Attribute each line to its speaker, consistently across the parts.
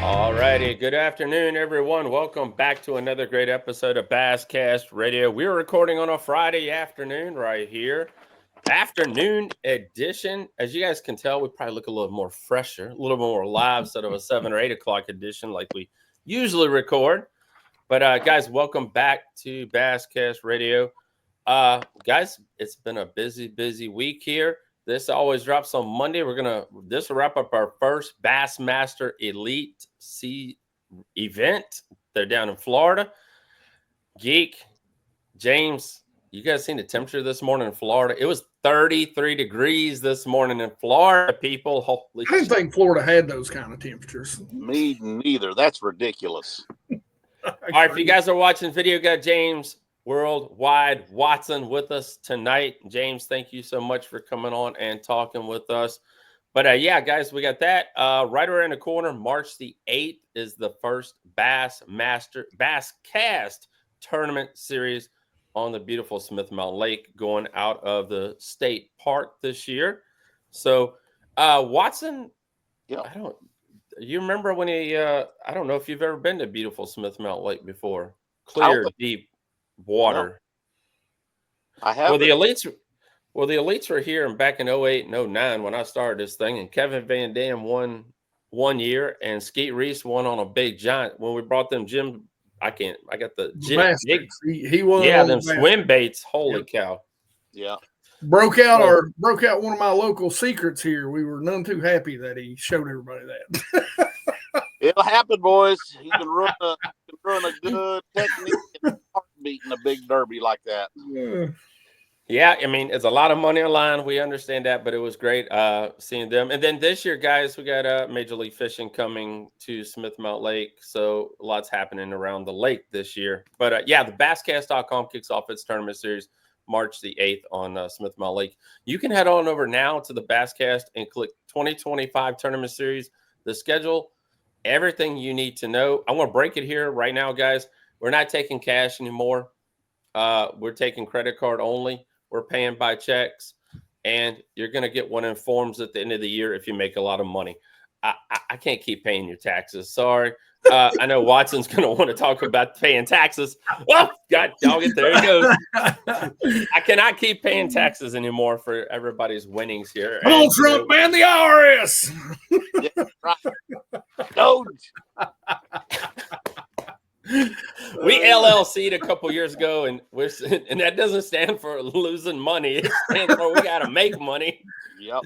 Speaker 1: All righty. Good afternoon, everyone. Welcome back to another great episode of Basscast Radio. We're recording on a Friday afternoon right here. Afternoon edition. As you guys can tell, we probably look a little more fresher, a little more live instead of a 7 or 8 o'clock edition like we usually record. But guys, welcome back to Basscast Radio. Guys, it's been a busy week here. This always drops on Monday. This will wrap up our first Bassmaster Elite C event. They're down in Florida. Geek, James, you guys seen the temperature this morning in Florida? It was 33 degrees this morning in Florida, people. Holy
Speaker 2: I didn't think Florida had those kind of temperatures.
Speaker 3: Me neither. That's ridiculous.
Speaker 1: All right, if you guys are watching video, got James Worldwide Watson with us tonight. James, thank you so much for coming on and talking with us. But yeah, guys, we got that right around the corner. March the 8th is the first Basscast tournament series on the beautiful Smith Mountain Lake going out of the state park this year. So Watson,
Speaker 3: yeah,
Speaker 1: you remember when I don't know if you've ever been to beautiful Smith Mountain Lake before. Clear, deep water.
Speaker 3: No, I have.
Speaker 1: Well, the elites were here back in 08 and 09 when I started this thing, and Kevin Van Dam won 1 year, and Skeet Reese won on a big giant. When we brought them Jim, I got the Jim.
Speaker 2: He won.
Speaker 1: Yeah, them swim baits. Holy cow!
Speaker 3: Yeah.
Speaker 2: Broke out one of my local secrets here. We were none too happy that he showed everybody that.
Speaker 3: It'll happen, boys. He can run a good technique and heartbeat in a big derby like that.
Speaker 1: Yeah, I mean, it's a lot of money on line. We understand that, but it was great seeing them. And then this year, guys, we got Major League Fishing coming to Smith Mountain Lake. So lots happening around the lake this year. But yeah, the Basscast.com kicks off its tournament series March the 8th on Smith Mountain Lake. You can head on over now to the Basscast and click 2025 tournament series, the schedule, everything you need to know. I'm going to break it here right now, guys. We're not taking cash anymore. We're taking credit card only. We're paying by checks, and you're going to get one in forms at the end of the year if you make a lot of money. I can't keep paying your taxes. Sorry. I know Watson's going to want to talk about paying taxes. Oh, God, dog it. There he goes. I cannot keep paying taxes anymore for everybody's winnings here.
Speaker 2: Donald Trump, man, the IRS.
Speaker 3: Yeah, right. Doge.
Speaker 1: We LLC'd a couple years ago, and that doesn't stand for losing money. It stands for we got to make money.
Speaker 3: Yep.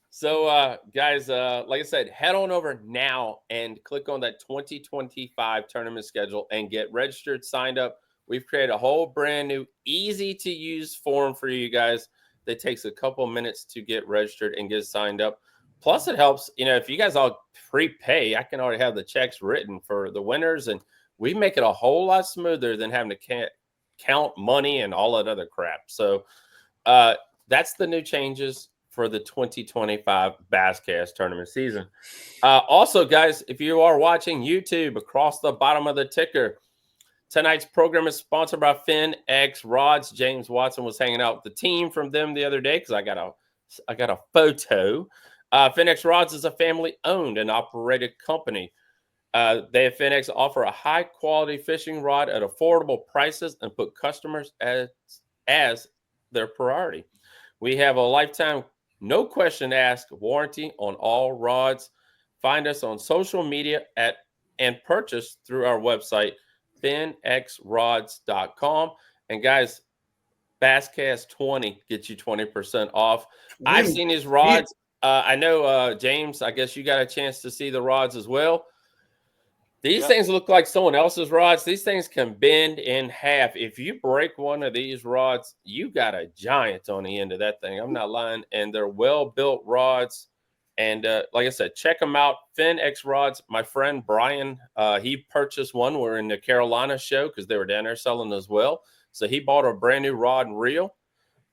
Speaker 1: So, guys, like I said, head on over now and click on that 2025 tournament schedule and get registered, signed up. We've created a whole brand new, easy-to-use form for you guys that takes a couple minutes to get registered and get signed up. Plus, it helps, if you guys all prepay, I can already have the checks written for the winners, and we make it a whole lot smoother than having to count money and all that other crap. So that's the new changes for the 2025 Basscast tournament season. Also, guys, if you are watching YouTube, across the bottom of the ticker, tonight's program is sponsored by FinX Rods. James Watson was hanging out with the team from them the other day because I got a photo. FinX Rods is a family-owned and operated company. They at FinX offer a high-quality fishing rod at affordable prices and put customers as their priority. We have a lifetime, no question asked warranty on all rods. Find us on social media and purchase through our website, finxrods.com. And guys, Basscast 20 gets you 20% off. I've seen these rods. I know, James, I guess you got a chance to see the rods as well. These things look like someone else's rods. These things can bend in half. If you break one of these rods, you got a giant on the end of that thing. I'm not lying. And they're well-built rods. And like I said, check them out. FinX Rods. My friend Brian, he purchased one. We're in the Carolina show because they were down there selling as well. So he bought a brand new rod and reel.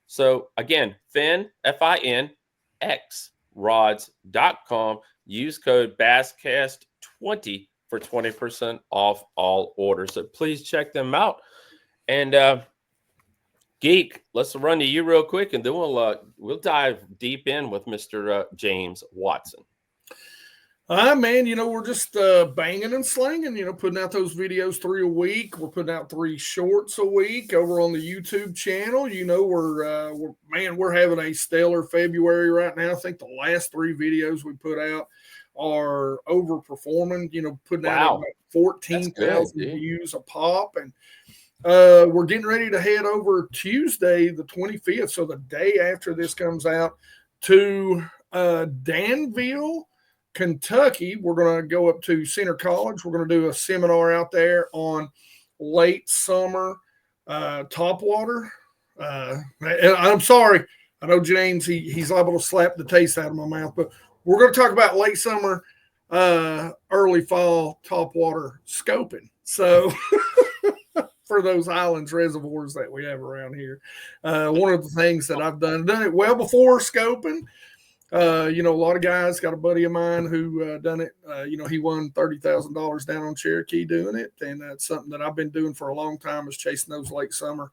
Speaker 1: So again, FinX rods.com. Use code BASSCAST20 for 20% off all orders. So please check them out. And Geek, let's run to you real quick, and then we'll dive deep in with Mr. James Watson.
Speaker 2: Man, we're just banging and slinging, putting out those videos 3 a week. We're putting out 3 shorts a week over on the YouTube channel. We're having a stellar February right now. I think the last 3 videos we put out are overperforming, putting out
Speaker 1: Wow.
Speaker 2: about 14,000
Speaker 1: dude.
Speaker 2: views a pop. And we're getting ready to head over Tuesday, the 25th. So the day after this comes out, to Danville, Kentucky. We're going to go up to Center College. We're going to do a seminar out there on late summer topwater. And I'm sorry. I know James, he's liable to slap the taste out of my mouth, but we're going to talk about late summer, early fall topwater scoping. So for those islands reservoirs that we have around here, one of the things that I've done it well before scoping. A lot of guys. Got a buddy of mine who done it. He won $30,000 down on Cherokee doing it, and that's something that I've been doing for a long time, is chasing those late summer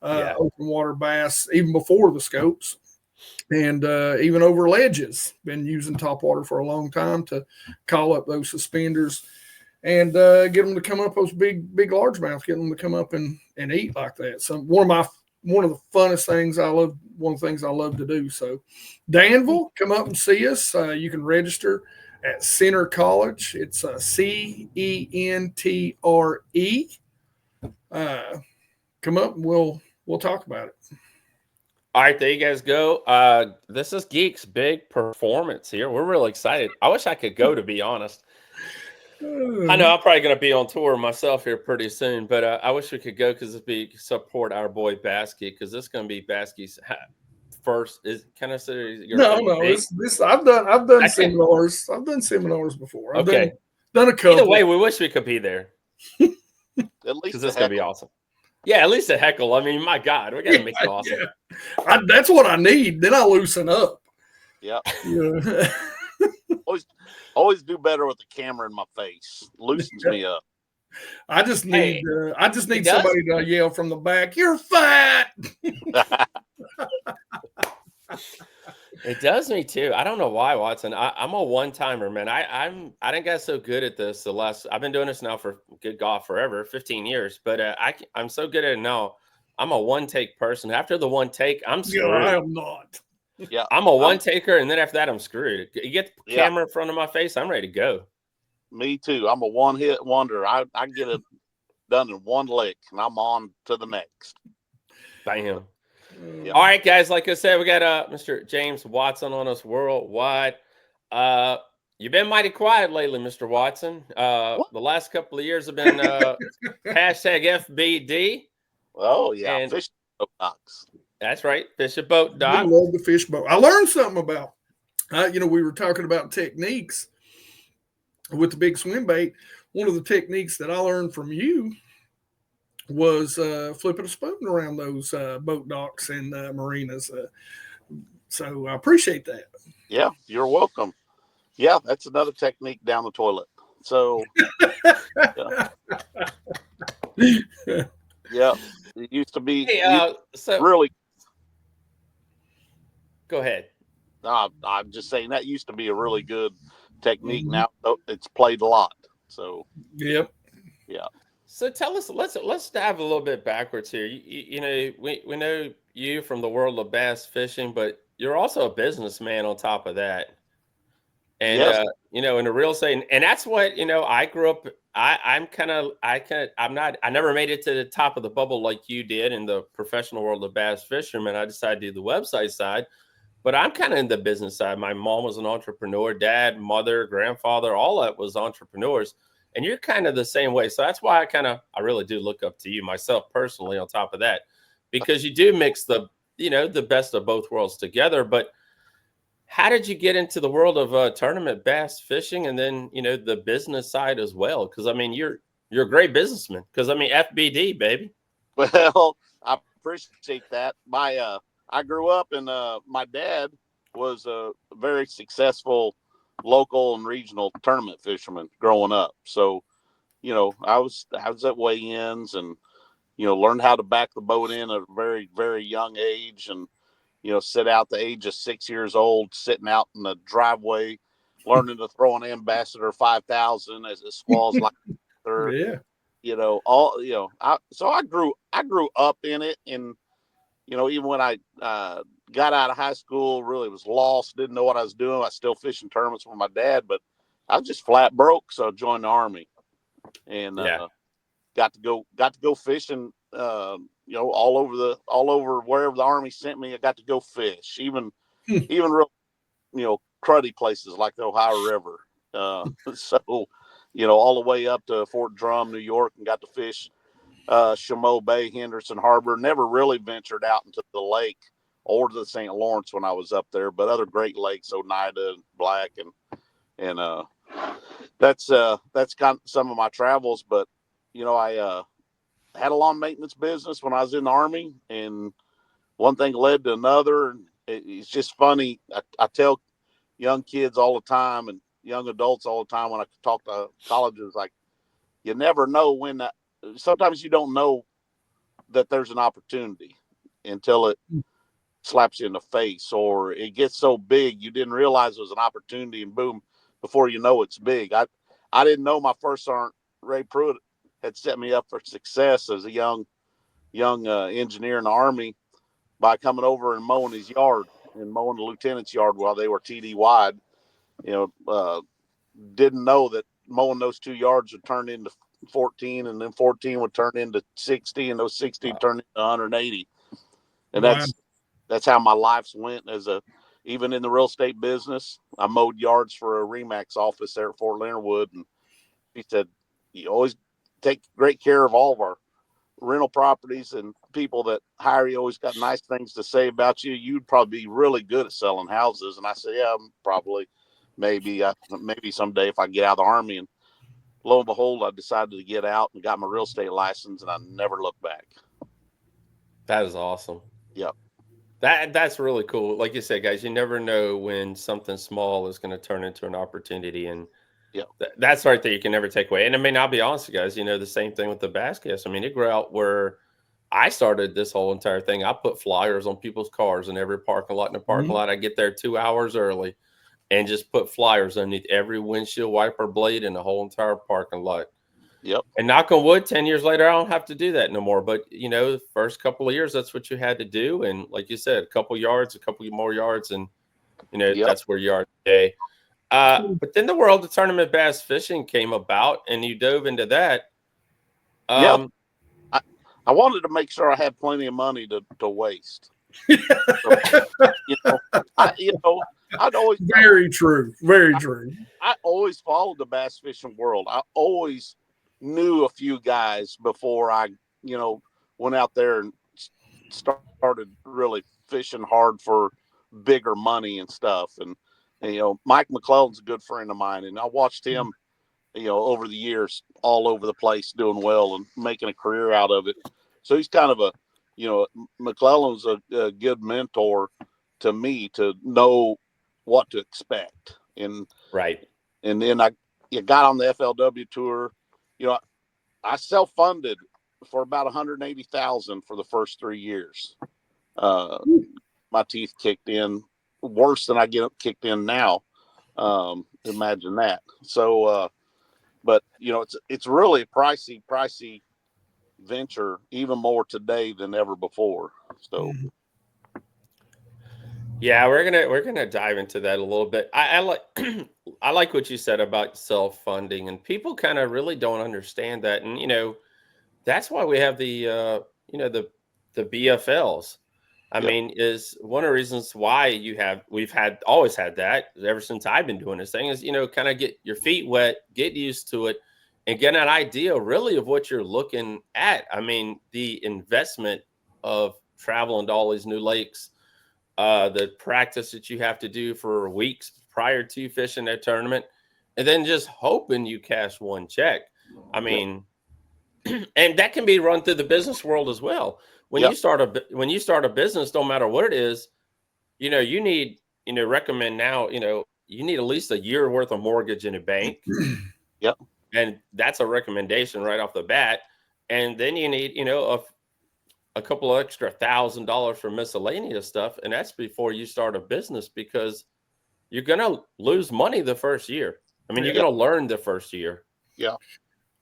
Speaker 2: open water bass, even before the scopes, and even over ledges. Been using top water for a long time to call up those suspenders and get them to come up, those big largemouth, get them to come up and eat like that. So one of the funnest things one of the things I love to do. So Danville, come up and see us. You can register at Center College. It's CENTRE. Come up and we'll talk about it.
Speaker 1: All right, there you guys go. This is Geek's big performance here. We're really excited. I wish I could go, to be honest. I know I'm probably going to be on tour myself here pretty soon, but I wish we could go because it'd support our boy Bass Geek, because this is going to be Bass Geek's first. Can I say your
Speaker 2: No. This I've done seminars. I've done seminars before. I've done a couple.
Speaker 1: Either way, we wish we could be there.
Speaker 3: At least
Speaker 1: because it's going to be awesome. Yeah, at least a heckle. I mean, my God, we got to make it awesome.
Speaker 2: Yeah. That's what I need. Then I loosen up.
Speaker 3: Yeah. Always do better with the camera in my face. Loosens me up.
Speaker 2: I just need somebody to yell from the back, "You're fat."
Speaker 1: It does me too. I don't know why, Watson. I'm a one-timer, man. I didn't get so good at this I've been doing this now for good golf forever, 15 years. But I'm so good at it now. I'm a one-take person. After the one take, I'm screwed.
Speaker 2: Yeah, I am not.
Speaker 3: Yeah,
Speaker 1: I'm a one-taker, and then after that, I'm screwed. You get the camera in front of my face, I'm ready to go. Me
Speaker 3: too. I'm a one-hit wonder. I get it done in one lick, and I'm on to the next.
Speaker 1: Bam. Yeah. All right, guys. Like I said, we got Mr. James Watson on us worldwide. You've been mighty quiet lately, Mr. Watson. The last couple of years have been hashtag FBD.
Speaker 3: Oh yeah,
Speaker 1: and
Speaker 3: fish boat docks.
Speaker 1: That's right, fish a boat dock.
Speaker 2: I love the fish boat. I learned something about. We were talking about techniques with the big swim bait. One of the techniques that I learned from you was flipping a spoon around those boat docks and marinas. So I appreciate that.
Speaker 3: Yeah, you're welcome. Yeah, that's another technique down the toilet. So, yeah, it used to be really.
Speaker 1: Go ahead.
Speaker 3: I'm just saying that used to be a really good technique. Now it's played a lot. So,
Speaker 2: yep.
Speaker 3: Yeah.
Speaker 1: So tell us, let's dive a little bit backwards here. We know you from the world of bass fishing, but you're also a businessman on top of that. And
Speaker 3: yes.
Speaker 1: In the real estate, and that's what I grew up. I never made it to the top of the bubble like you did in the professional world of bass fishermen. I decided to do the website side, but I'm kind of in the business side. My mom was an entrepreneur, dad, mother, grandfather, all that was entrepreneurs. And you're kind of the same way. So that's why I really do look up to you myself personally on top of that, because you do mix the best of both worlds together. But how did you get into the world of tournament bass fishing and then, the business side as well? Because, I mean, you're a great businessman, because, I mean, FBD, baby.
Speaker 3: Well, I appreciate that. I grew up and my dad was a very successful local and regional tournament fisherman growing up. So, I was at weigh-ins and, learned how to back the boat in at a very, very young age, and, sit out the age of 6 years old, sitting out in the driveway learning to throw an Ambassador 5000 as a squalls like third.
Speaker 2: Yeah.
Speaker 3: So I grew up in it, and even when I got out of high school, really was lost, didn't know what I was doing. I still fishing tournaments with my dad, but I was just flat broke, so I joined the Army, and got to go fishing. All over wherever the Army sent me, I got to go fish, even real cruddy places like the Ohio River. So all the way up to Fort Drum, New York, and got to fish Chameau Bay, Henderson Harbor. Never really ventured out into the lake or to the St. Lawrence when I was up there, but other Great Lakes, Oneida and Black, and that's kind of some of my travels. But I had a lawn maintenance business when I was in the Army, and one thing led to another. And it's just funny. I tell young kids all the time and young adults all the time when I talk to colleges, like, you never know when that. Sometimes you don't know that there's an opportunity until it slaps you in the face, or it gets so big you didn't realize it was an opportunity, and boom, before you know it's big. I didn't know my first sergeant, Ray Pruitt, had set me up for success as a young engineer in the Army by coming over and mowing his yard and mowing the lieutenant's yard while they were TD wide. Didn't know that mowing those 2 yards would turn into 14, and then 14 would turn into 60, and those 60 turned into 180. And that's how my life's went even in the real estate business. I mowed yards for a Remax office there at Fort Leonard Wood, and he said, you always take great care of all of our rental properties, and people that hire you always got nice things to say about you. You'd probably be really good at selling houses. And I said, yeah, probably, maybe someday if I get out of the Army. And lo and behold, I decided to get out and got my real estate license, and I never looked back.
Speaker 1: That is awesome.
Speaker 3: Yep.
Speaker 1: That's really cool. Like you said, guys, you never know when something small is going to turn into an opportunity, and that's right there. You can never take away. And I mean, I'll be honest, guys. The same thing with the Bass. I mean, it grew out where I started this whole entire thing. I put flyers on people's cars in every parking lot. In the parking lot, I get there 2 hours early, and just put flyers underneath every windshield wiper blade in the whole entire parking lot.
Speaker 3: Yep.
Speaker 1: And knock on wood, 10 years later, I don't have to do that no more. But, the first couple of years, that's what you had to do. And like you said, a couple more yards, and, that's where you are today. But then the world of tournament bass fishing came about, and you dove into that.
Speaker 3: I wanted to make sure I had plenty of money to waste. I'd always
Speaker 2: very true.
Speaker 3: I always followed the bass fishing world. I always knew a few guys before I, went out there and started really fishing hard for bigger money and stuff. And Mike McClellan's a good friend of mine, and I watched him, over the years, all over the place, doing well and making a career out of it. So he's kind of McClellan's a good mentor to me to know what to expect. And
Speaker 1: right.
Speaker 3: And then I got on the FLW tour. I self-funded for about $180,000 for the first 3 years. My teeth kicked in worse than I get kicked in now. Imagine that. So, but it's really a pricey venture, even more today than ever before. So,
Speaker 1: yeah, we're gonna dive into that a little bit. I like I like what you said about self-funding, and people kind of really don't understand that. And that's why we have the the BFLs. I mean, is one of the reasons why we've always had that ever since I've been doing this thing is, kind of get your feet wet, get used to it, and get an idea really of what you're looking at. I mean, the investment of traveling to all these new lakes, the practice that you have to do for weeks prior to fishing that tournament, and then just hoping you cash one check. I mean, and that can be run through the business world as well. When you start a business, no matter what it is, you need, recommend now, you need at least a year worth of mortgage in a bank.
Speaker 3: Yep.
Speaker 1: And that's a recommendation right off the bat. And then you need, a couple of extra $1,000 for miscellaneous stuff. And that's before you start a business, because you're going to lose money the first year. I mean, you're going to learn the first year.
Speaker 3: Yeah.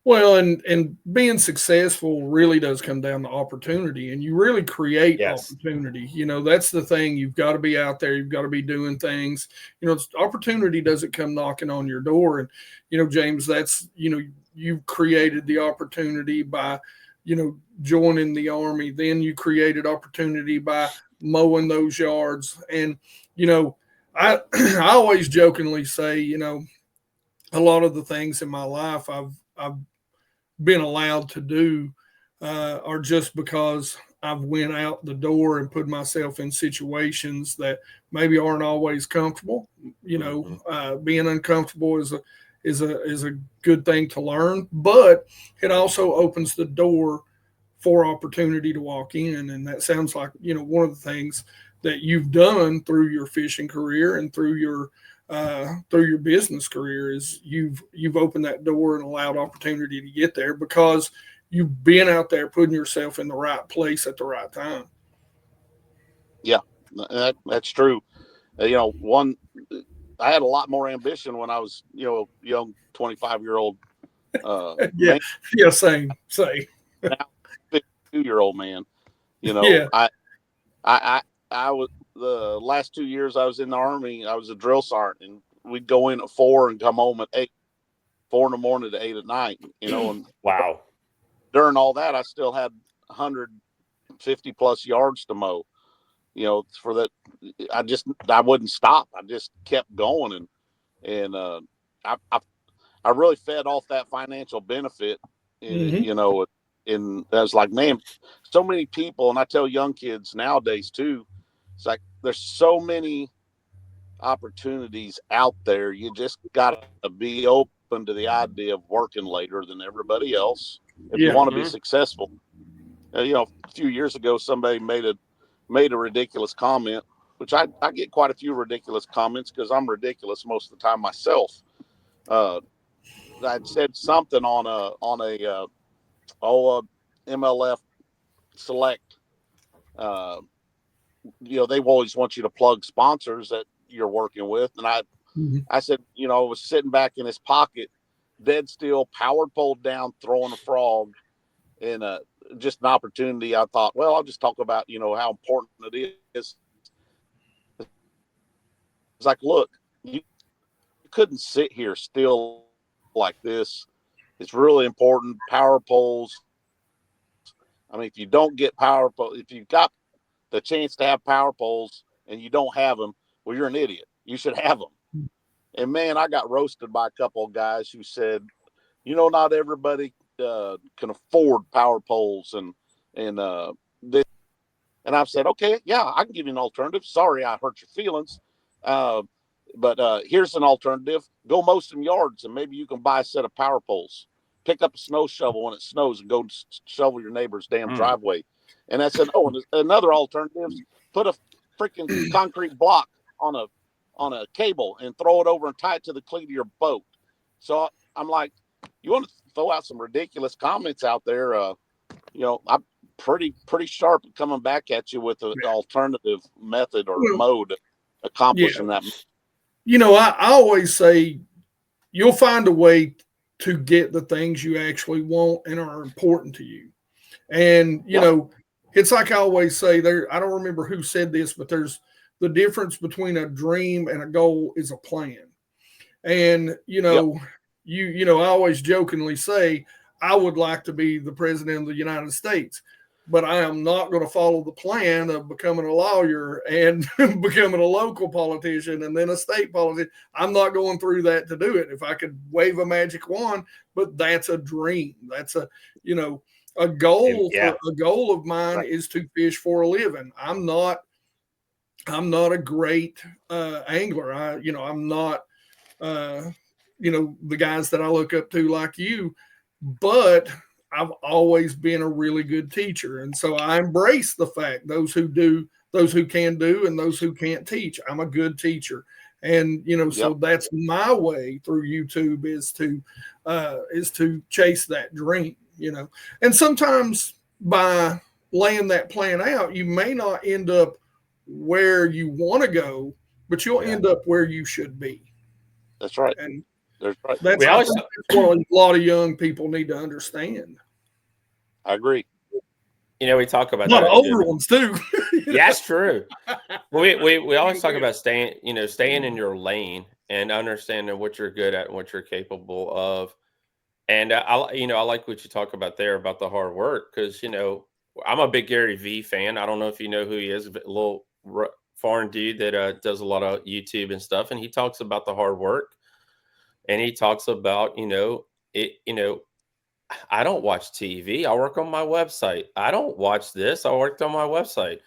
Speaker 2: Well, and being successful really does come down to opportunity, and you really create opportunity. You know, that's the thing. You've got to be out there. You've got to be doing things. You know, opportunity doesn't come knocking on your door. And, you know, James, that's, you know, you've created the opportunity by, you know, joining the Army. Then you created opportunity by mowing those yards. And, you know, I always jokingly say, you know, a lot of the things in my life I've been allowed to do are just because I've went out the door and put myself in situations that maybe aren't always comfortable. You know, being uncomfortable is a good thing to learn, but it also opens the door for opportunity to walk in. And that sounds like, you know, one of the things that you've done through your fishing career and through your business career is you've opened that door and allowed opportunity to get there because you've been out there putting yourself in the right place at the right time.
Speaker 3: Yeah, that's true. You know, I had a lot more ambition when I was, you know, young 25-year-old
Speaker 2: yeah,
Speaker 3: man.
Speaker 2: yeah, same.
Speaker 3: Now 52-year-old man. You know,
Speaker 2: Yeah.
Speaker 3: I was the last 2 years I was in the Army. I was a drill sergeant, and we'd go in at 4 and come home at 8, 4 in the morning to 8 at night. You know, and
Speaker 1: wow.
Speaker 3: During all that, I still had 150 plus yards to mow. You know, for that, I wouldn't stop. I just kept going, and I really fed off that financial benefit. You know, and I was like, man, so many people, and I tell young kids nowadays too, it's like there's so many opportunities out there. You just got to be open to the idea of working later than everybody else if you want to be successful. You know, a few years ago, somebody made a ridiculous comment, which I get quite a few ridiculous comments because I'm ridiculous most of the time myself. I'd said something on a MLF select. You know, they always want you to plug sponsors that you're working with, and I said, you know, I was sitting back in his pocket, dead still, power pulled down, throwing a frog, and just an opportunity. I thought, well, I'll just talk about, you know, how important it is. It's like, look, you couldn't sit here still like this. It's really important. Power poles. I mean, if you don't get power poles, if you've got the chance to have power poles and you don't have them, well, you're an idiot. You should have them. And man, I got roasted by a couple of guys who said, you know, not everybody can afford power poles and this. And I've said, okay, yeah, I can give you an alternative. Sorry, I hurt your feelings. But here's an alternative. Go mow some yards and maybe you can buy a set of power poles. Pick up a snow shovel when it snows and go shovel your neighbor's damn driveway. And I said, oh, and another alternative is put a freaking concrete block on a cable and throw it over and tie it to the cleat of your boat. So I'm like, you want to throw out some ridiculous comments out there? You know, I'm pretty sharp at coming back at you with an alternative method or mode accomplishing that.
Speaker 2: You know, I always say you'll find a way to get the things you actually want and are important to you. And, you know, it's like I always say I don't remember who said this, but there's the difference between a dream and a goal is a plan. And, you know, you know, I always jokingly say, I would like to be the president of the United States, but I am not going to follow the plan of becoming a lawyer and becoming a local politician and then a state politician. I'm not going through that to do it. If I could wave a magic wand, but that's a dream. That's a, you know, a goal. A goal of mine is to fish for a living. I'm not a great angler. I'm not, you know, the guys that I look up to like you, but I've always been a really good teacher. And so I embrace the fact those who can do, and those who can't teach. I'm a good teacher. And, you know, so that's my way through YouTube is to chase that dream, you know, and sometimes by laying that plan out, you may not end up where you want to go, but you'll end up where you should be.
Speaker 3: That's right.
Speaker 2: And
Speaker 3: That's right.
Speaker 2: that's
Speaker 3: Right.
Speaker 2: and
Speaker 3: That's right.
Speaker 1: We
Speaker 2: I
Speaker 1: always,
Speaker 2: think that's what a lot of young people need to understand.
Speaker 3: I agree.
Speaker 1: we talk
Speaker 2: A
Speaker 1: about
Speaker 2: lot of
Speaker 1: that.
Speaker 2: older ones too.
Speaker 1: Yeah, that's true. We always talk about staying in your lane and understanding what you're good at and what you're capable of. And I like what you talk about there about the hard work because I'm a big Gary V fan. I don't know if you know who he is, but a little foreign dude that does a lot of YouTube and stuff, and he talks about the hard work, and he talks about it. I don't watch TV. I work on my website. I don't watch this. I worked on my website.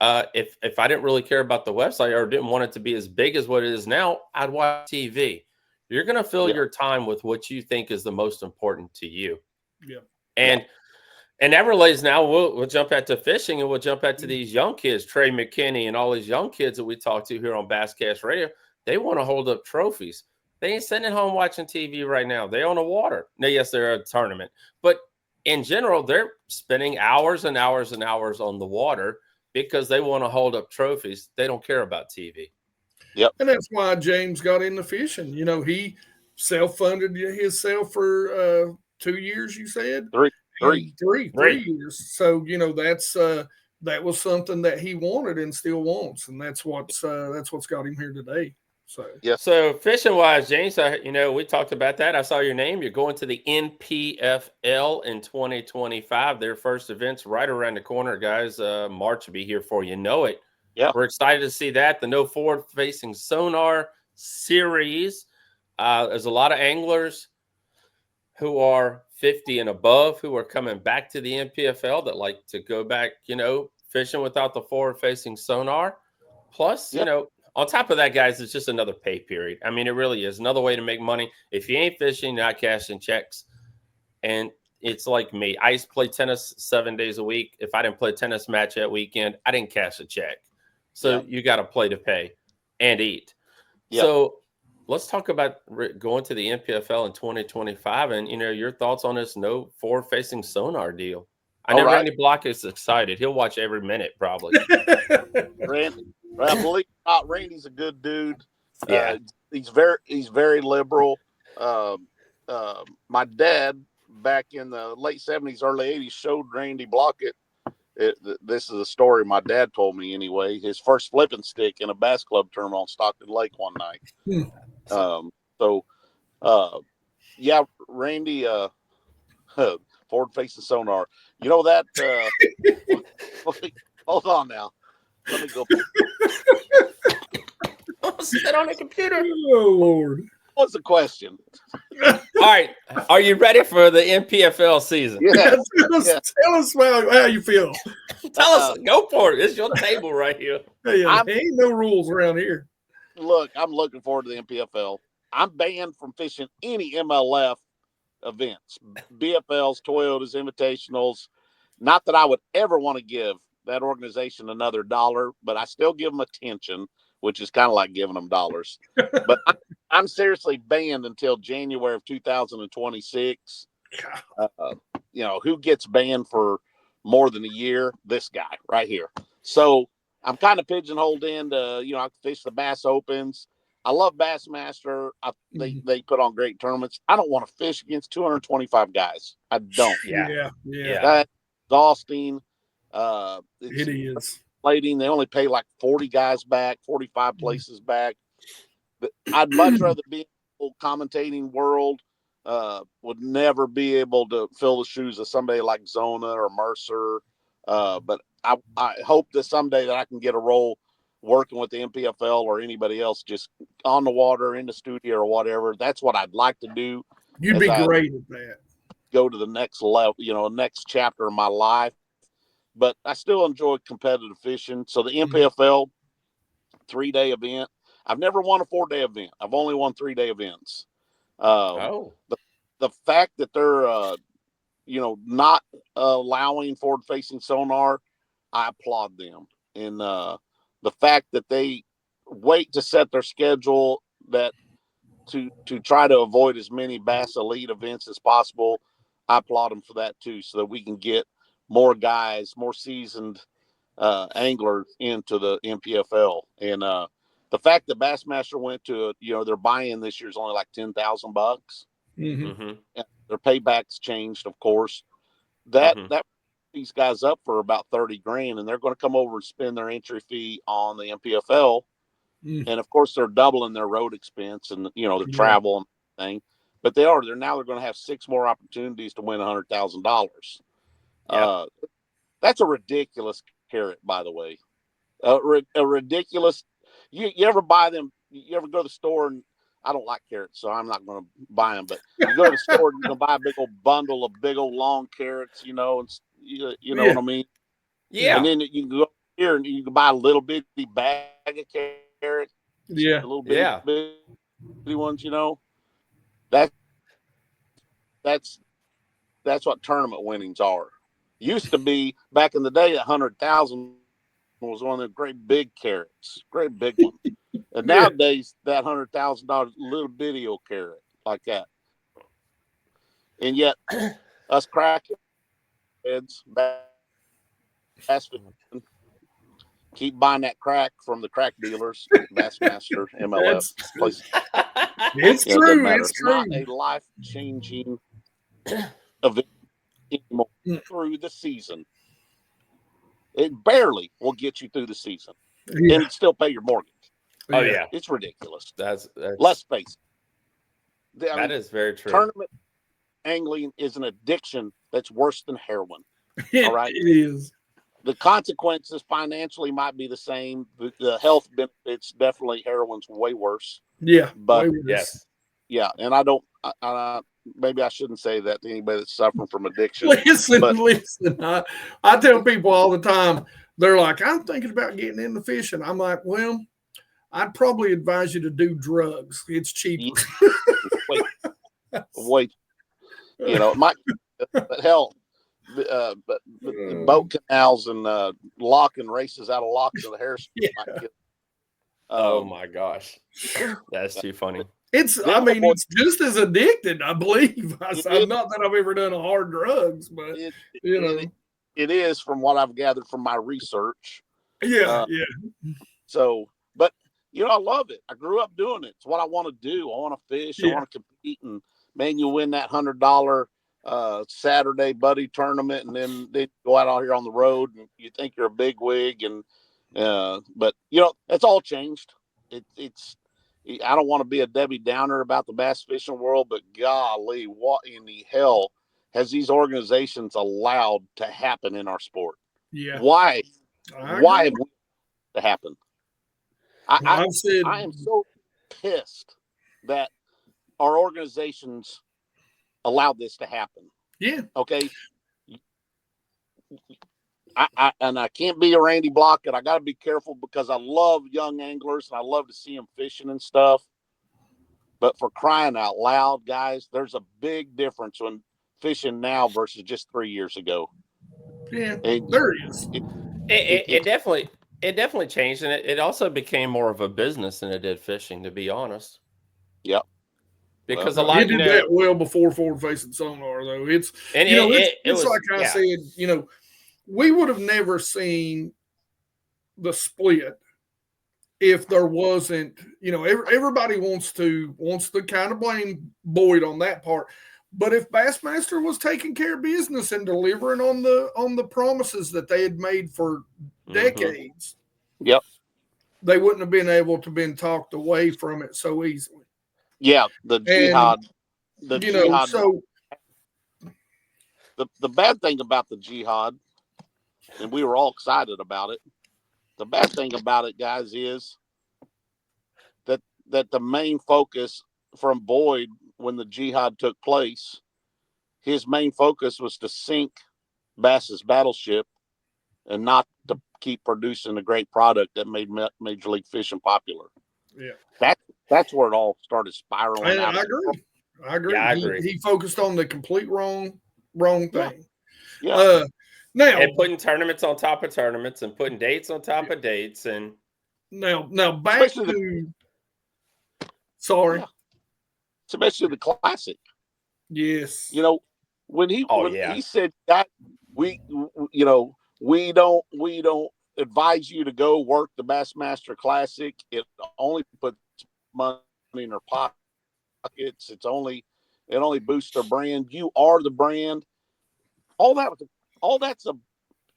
Speaker 1: If I didn't really care about the website or didn't want it to be as big as what it is now, I'd watch TV. You're going to fill
Speaker 3: Yeah.
Speaker 1: your time with what you think is the most important to you.
Speaker 2: Yeah.
Speaker 1: And that relates now. We'll jump back to fishing and we'll jump back to these young kids, Trey McKinney and all these young kids that we talk to here on Basscast Radio. They want to hold up trophies. They ain't sitting at home watching TV right now. They're on the water. Now, yes, they're at a tournament, but in general, they're spending hours and hours and hours on the water because they want to hold up trophies. They don't care about TV.
Speaker 3: Yep.
Speaker 2: And that's why James got into fishing. He self-funded himself for 2 years, you said?
Speaker 3: Three.
Speaker 2: Three years. So, that's that was something that he wanted and still wants. And that's what's got him here today. So
Speaker 3: Yes.
Speaker 1: So fishing wise, James, we talked about that. I saw your name. You're going to the NPFL in 2025. Their first event's right around the corner, guys. March will be here for you. Know it.
Speaker 3: Yeah.
Speaker 1: We're excited to see that. The no forward facing sonar series. There's a lot of anglers who are 50 and above who are coming back to the NPFL that like to go back, fishing without the forward facing sonar. Plus, on top of that, guys, it's just another pay period. I mean, it really is another way to make money. If you ain't fishing, you're not cashing checks. And it's like me. I used to play tennis 7 days a week. If I didn't play a tennis match that weekend, I didn't cash a check. So you got to play to pay and eat.
Speaker 3: Yeah.
Speaker 1: So let's talk about going to the NPFL in 2025 and, your thoughts on this no forward-facing sonar deal. I know Randy Block is excited. He'll watch every minute probably.
Speaker 3: Randy, I believe not. Randy's a good dude.
Speaker 1: Yeah.
Speaker 3: He's very liberal. My dad back in the late 70s, early 80s showed Randy Blockett. This is a story my dad told me anyway. His first flipping stick in a bass club tournament on Stockton Lake one night. Randy, forward facing sonar. You know that? Hold on now. Let me go.
Speaker 1: Sit on the computer.
Speaker 2: Oh Lord.
Speaker 3: What's the question?
Speaker 1: All right. Are you ready for the NPFL season?
Speaker 3: Yeah.
Speaker 2: Tell us how you feel.
Speaker 1: Tell us. Go for it. It's your table right here.
Speaker 2: Hey, ain't no rules around here.
Speaker 3: Look, I'm looking forward to the NPFL. I'm banned from fishing any MLF events, BFLs, Toyotas, Invitationals. Not that I would ever want to give that organization another dollar, but I still give them attention, which is kind of like giving them dollars. But I'm seriously banned until January of 2026. Who gets banned for more than a year? This guy right here. So I'm kind of pigeonholed into, I can fish the Bass Opens. I love Bassmaster. They put on great tournaments. I don't want to fish against 225 guys. I don't.
Speaker 2: Yeah.
Speaker 3: That's exhausting.
Speaker 2: It is.
Speaker 3: Plating. They only pay like 40 guys back, 45 places back. But I'd much rather be in the commentating world. Would never be able to fill the shoes of somebody like Zona or Mercer. But I hope that someday that I can get a role working with the NPFL or anybody else, just on the water, in the studio or whatever. That's what I'd like to do.
Speaker 2: You'd be great at that.
Speaker 3: Go to the next level, next chapter of my life. But I still enjoy competitive fishing. So the NPFL 3-day event. I've never won a 4-day event. I've only won 3-day events. The fact that they're not allowing forward-facing sonar, I applaud them. And the fact that they wait to set their schedule to try to avoid as many Bass Elite events as possible, I applaud them for that too, so that we can get more guys, more seasoned anglers into the NPFL. And the fact that Bassmaster went to, their buy-in this year is only like $10,000.
Speaker 2: Mm-hmm.
Speaker 3: And their paybacks changed, of course. That these guys up for about 30 grand, and they're going to come over and spend their entry fee on the NPFL. And of course they're doubling their road expense and their travel and thing. But they're going to have 6 more opportunities to win $100,000. That's a ridiculous carrot, by the way. A ridiculous. You ever buy them? You ever go to the store, and I don't like carrots, so I'm not going to buy them. But you go to the store and you can buy a big old bundle of big old long carrots, and you know what I mean.
Speaker 1: Yeah.
Speaker 3: And then you can go here and you can buy a little bitty bag of carrots.
Speaker 2: Yeah.
Speaker 3: A little bitty ones, That's what tournament winnings are. Used to be back in the day, 100,000 was one of the great big carrots, great big one. And nowadays, that $100,000 little bitty old carrot like that. And yet, us crackheads, bass keep buying that crack from the crack dealers, Bassmaster, MLF, place.
Speaker 2: It's
Speaker 3: It doesn't
Speaker 2: true.
Speaker 3: matter.
Speaker 2: It's true.
Speaker 3: Not a life-changing event anymore through the season. It barely will get you through the season and still pay your mortgage.
Speaker 1: Oh yeah,
Speaker 3: it's ridiculous.
Speaker 1: That's
Speaker 3: Let's face it.
Speaker 1: That is very true.
Speaker 3: Tournament angling is an addiction that's worse than heroin. All right,
Speaker 2: it is.
Speaker 3: The consequences financially might be the same. The health benefits, definitely heroin's way worse.
Speaker 2: Yeah,
Speaker 3: but
Speaker 1: yes,
Speaker 3: yeah, and I don't. Maybe I shouldn't say that to anybody that's suffering from addiction.
Speaker 2: Listen. I tell people all the time. They're like, I'm thinking about getting into fishing. I'm like, well, I'd probably advise you to do drugs. It's cheaper.
Speaker 3: Wait. It might, but hell, but boat canals and locking races out of locks of the hair.
Speaker 1: Oh my gosh, that's too funny.
Speaker 2: It's just as addicted, I believe. Not that I've ever done a hard drugs, but
Speaker 3: it is from what I've gathered from my research.
Speaker 2: Yeah.
Speaker 3: So, but I love it. I grew up doing it. It's what I want to do. I want to fish. I want to compete, and man, you win that $100 Saturday buddy tournament, and then they go out here on the road, and you think you're a big wig, and but it's all changed. It's. I don't want to be a Debbie Downer about the bass fishing world, but golly, what in the hell has these organizations allowed to happen in our sport?
Speaker 2: Yeah.
Speaker 3: Why have we to happen? I am so pissed that our organizations allowed this to happen.
Speaker 2: Yeah.
Speaker 3: Okay. I can't be a Randy Blockett. I got to be careful because I love young anglers and I love to see them fishing and stuff. But for crying out loud, guys, there's a big difference when fishing now versus just 3 years ago.
Speaker 2: Yeah, there is.
Speaker 1: It definitely changed, and it also became more of a business than it did fishing, to be honest.
Speaker 3: Yep.
Speaker 1: Because a lot
Speaker 2: it did that well before forward facing sonar, though. It's like I said, we would have never seen the split if there wasn't, everybody wants to kind of blame Boyd on that part. But if Bassmaster was taking care of business and delivering on the promises that they had made for decades, they wouldn't have been able to been talked away from it so easily.
Speaker 3: Yeah, the jihad.
Speaker 2: So
Speaker 3: the bad thing about the jihad, and we were all excited about it. The bad thing about it, guys, is that the main focus from Boyd when the jihad took place, his main focus was to sink Bass's battleship and not to keep producing a great product that made Major League Fishing popular.
Speaker 2: Yeah,
Speaker 3: that's where it all started spiraling out.
Speaker 2: I agree.
Speaker 1: Yeah, I agree.
Speaker 2: He focused on the complete wrong thing.
Speaker 3: Yeah.
Speaker 2: Now,
Speaker 1: and putting tournaments on top of tournaments and putting dates on top of dates, and
Speaker 2: now back to
Speaker 3: especially the classic.
Speaker 2: Yes.
Speaker 3: When he said that we don't advise you to go work the Bassmaster Classic. It only puts money in their pockets. It only boosts their brand. You are the brand. All that's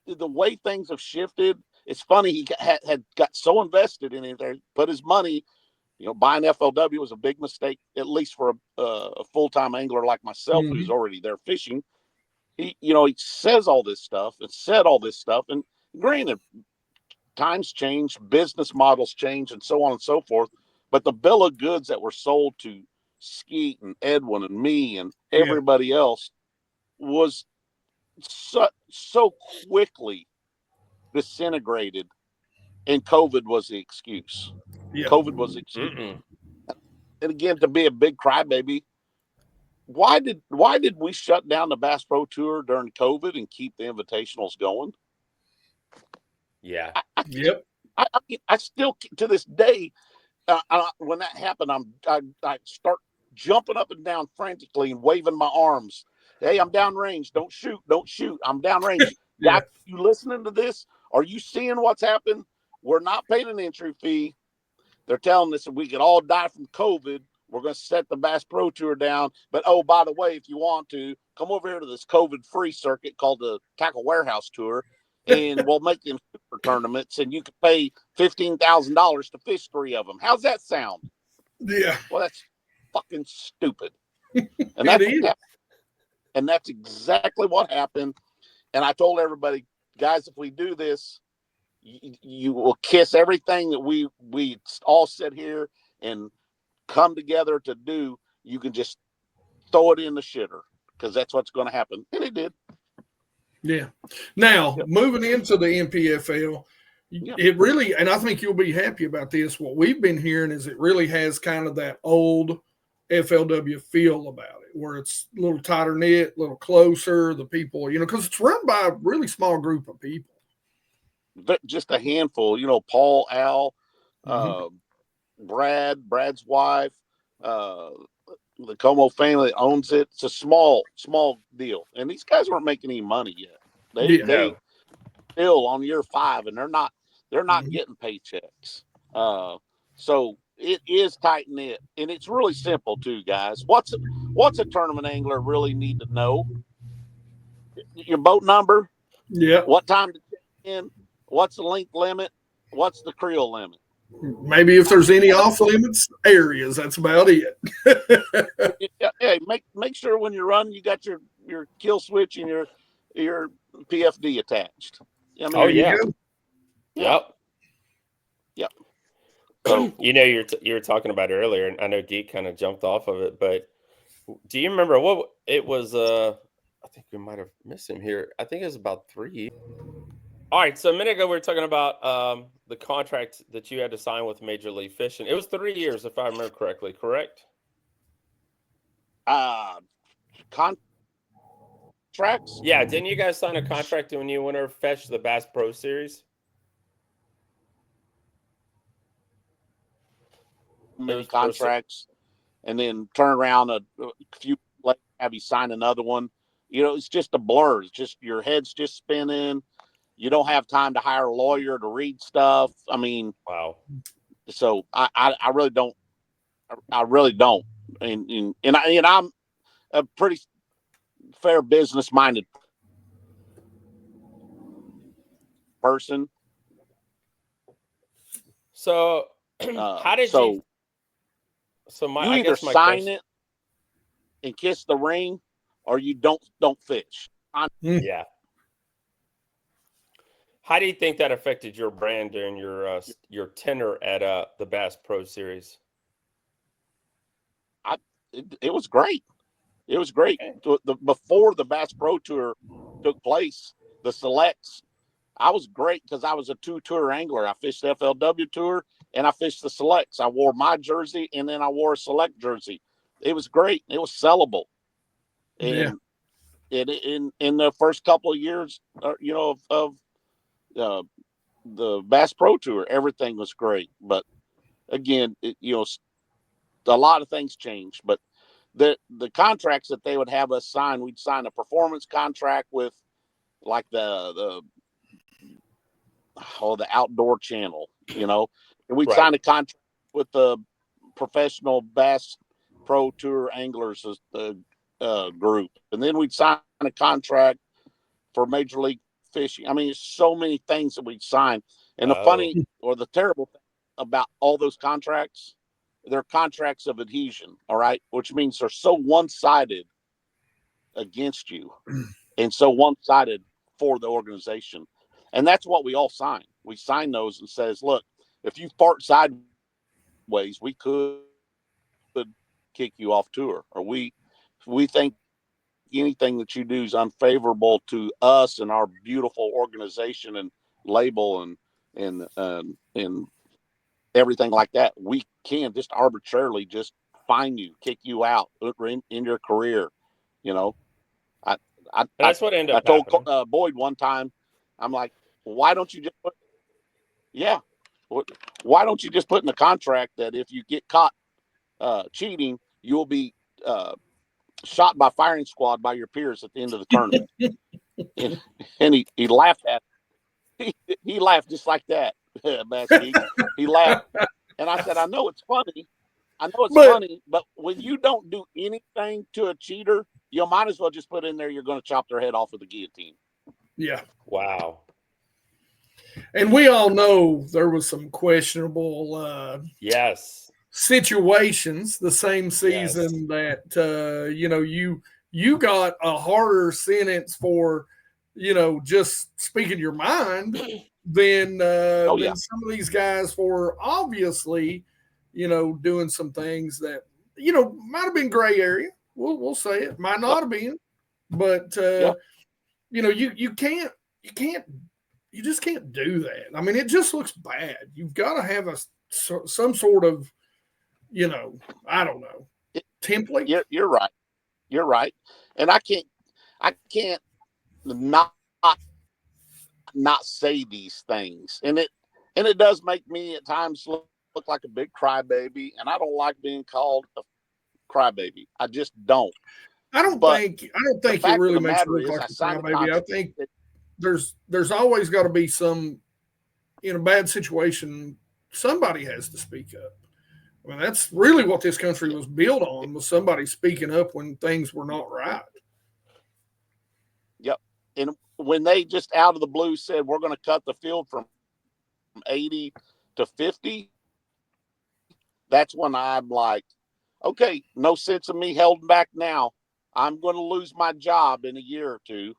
Speaker 3: the way things have shifted. It's funny, he had got so invested in it there, put his money. Buying FLW was a big mistake, at least for a full-time angler like myself who's already there fishing. He says all this stuff and said all this stuff, and granted, times change, business models change, and so on and so forth. But the bill of goods that were sold to Skeet and Edwin and me and everybody else was so quickly disintegrated, and COVID was the excuse.
Speaker 2: Yeah.
Speaker 3: COVID was the excuse. And again, to be a big crybaby, why did we shut down the Bass Pro Tour during COVID and keep the invitationals going?
Speaker 1: Yeah.
Speaker 3: I still, to this day, when that happened, I start jumping up and down frantically and waving my arms. Hey, I'm downrange. Don't shoot. Don't shoot. I'm downrange.
Speaker 2: Yeah.
Speaker 3: You listening to this? Are you seeing what's happened? We're not paying an entry fee. They're telling us that we could all die from COVID. We're going to set the Bass Pro Tour down. But, oh, by the way, if you want to, come over here to this COVID-free circuit called the Tackle Warehouse Tour, and we'll make them super tournaments, and you can pay $15,000 to fish 3 of them. How's that sound?
Speaker 2: Yeah.
Speaker 3: Well, that's fucking stupid.
Speaker 2: And
Speaker 3: and that's exactly what happened. And I told everybody, guys, if we do this, you will kiss everything that we all sit here and come together to do. You can just throw it in the shitter, because that's what's going to happen. And it did.
Speaker 2: Yeah. Now, moving into the NPFL, it really, and I think you'll be happy about this, what we've been hearing is it really has kind of that old FLW feel about it, where it's a little tighter knit, a little closer, the people, because it's run by a really small group of people.
Speaker 3: But just a handful, Paul, Al, Brad's wife, the Como family that owns it. It's a small deal, and these guys weren't making any money yet. They still on year 5, and they're not getting paychecks. So it is tight knit, and it's really simple too, guys. What's a tournament angler really need to know? Your boat number.
Speaker 2: Yeah.
Speaker 3: What time to check in? What's the length limit? What's the creel limit?
Speaker 2: Maybe if there's any off limits areas, that's about it.
Speaker 3: Yeah, make sure when you're running, you got your kill switch and your PFD attached. I mean,
Speaker 1: Yep.
Speaker 3: So
Speaker 1: you were talking about earlier, and I know Geek kind of jumped off of it, but do you remember what it was? I think we might have missed him here. I think it was about 3 years. All right, so a minute ago we were talking about the contract that you had to sign with Major League Fishing. It was 3 years, if I remember correctly. Correct?
Speaker 3: Contracts?
Speaker 1: Yeah, didn't you guys sign a contract when you went over fetch the Bass Pro Series?
Speaker 3: Many contracts, and then turn around a few later, have you sign another one. It's just a blur. It's just your head's just spinning. You don't have time to hire a lawyer to read stuff. I mean,
Speaker 1: wow.
Speaker 3: So I really don't. I really don't. And I'm a pretty fair business minded person.
Speaker 1: So how did you? So
Speaker 3: you either sign it and kiss the ring, or you don't fish.
Speaker 1: Yeah. How do you think that affected your brand during your tenure at the Bass Pro Series?
Speaker 3: It was great. It was great. Before the Bass Pro Tour took place, the selects, I was great because I was a 2-tour angler. I fished the FLW Tour and I fished the selects. I wore my jersey and then I wore a select jersey. It was great. It was sellable. And in the first couple of years, of the Bass Pro Tour, everything was great. But again, a lot of things changed. But the contracts that they would have us sign, we'd sign a performance contract with like the the Outdoor Channel, you know, and we'd
Speaker 1: Right.
Speaker 3: sign a contract with the Professional Bass Pro Tour Anglers group, and then we'd sign a contract for Major League Fishing. I mean, it's so many things that we'd sign. And the funny or the terrible thing about all those contracts, they're contracts of adhesion, all right, which means they're so one-sided against you and so one-sided for the organization. And that's what we all sign. We sign those and says, look, if you fart sideways, we could kick you off tour, or we think anything that you do is unfavorable to us and our beautiful organization and label and everything like that, we can just arbitrarily just fine you, kick you out in your career. You know, I
Speaker 1: That's what ended
Speaker 3: I
Speaker 1: up
Speaker 3: told
Speaker 1: happening.
Speaker 3: Boyd one time, I'm like, why don't you just why don't you just put in the contract that if you get caught cheating, you will be shot by firing squad by your peers at the end of the tournament. and he laughed at he laughed just like that. Bass Geek. He laughed, and I said, I know it's funny, but when you don't do anything to a cheater, you might as well just put in there you're going to chop their head off with a guillotine.
Speaker 2: Yeah.
Speaker 1: Wow.
Speaker 2: And we all know there was some questionable
Speaker 1: Yes.
Speaker 2: situations the same season that you got a harder sentence for just speaking your mind than some of these guys for obviously doing some things that might have been gray area. We'll say it might not have been, but you just can't do that. I mean, it just looks bad. You've got to have some sort of I don't know, template.
Speaker 3: You're right. You're right. And I can't not say these things. And it does make me at times look like a big crybaby. And I don't like being called a crybaby. I just don't.
Speaker 2: I don't think it really makes you look like a crybaby. I think there's always got to be some in a bad situation. Somebody has to speak up. I mean, that's really what this country was built on, was somebody speaking up when things were not right.
Speaker 3: Yep. And when they just out of the blue said, we're going to cut the field from 80 to 50, that's when I'm like, okay, no sense of me holding back now. I'm going to lose my job in a year or two.